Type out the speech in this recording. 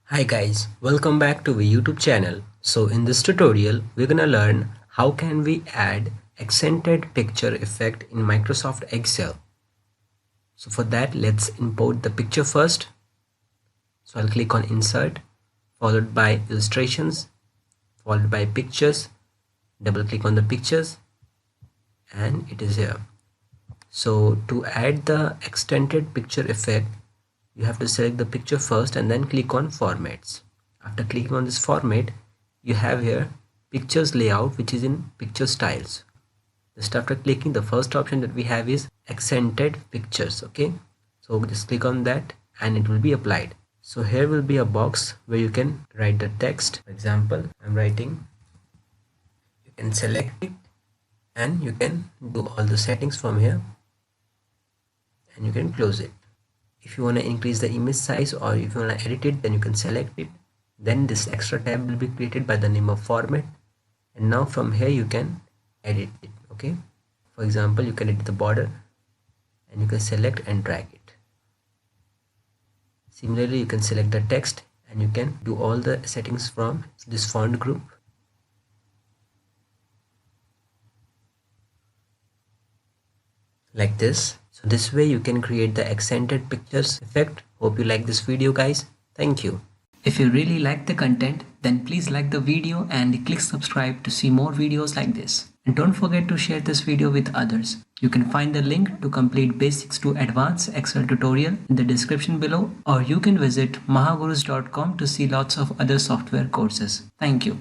Hi guys, welcome back to the YouTube channel. So in this tutorial, we're gonna learn how can we add accented picture effect in Microsoft Excel. So for that, let's import the picture first. So I'll click on Insert, followed by Illustrations, followed by Pictures. Double click on the pictures and it is here. So to add the extended picture effect, you have to select the picture first and then click on Formats. After clicking on this format, you have here pictures layout, which is in picture styles. Just after clicking, the first option that we have is accented pictures. Okay, so just click on that and it will be applied. So here will be a box where you can write the text. For example, I'm writing. You can select it and you can do all the settings from here and you can close it. If you want to increase the image size or if you want to edit it, then you can select it. Then this extra tab will be created by the name of format, and now from here you can edit it. Okay, for example, you can edit the border and you can select and drag it. Similarly, you can select the text and you can do all the settings from this font group. Like this. So this way you can create the accented pictures effect. Hope you like this video guys. Thank you. If you really like the content, then please like the video and click subscribe to see more videos like this. And don't forget to share this video with others. You can find the link to complete basics to advanced Excel tutorial in the description below, or you can visit mahagurus.com to see lots of other software courses. Thank you.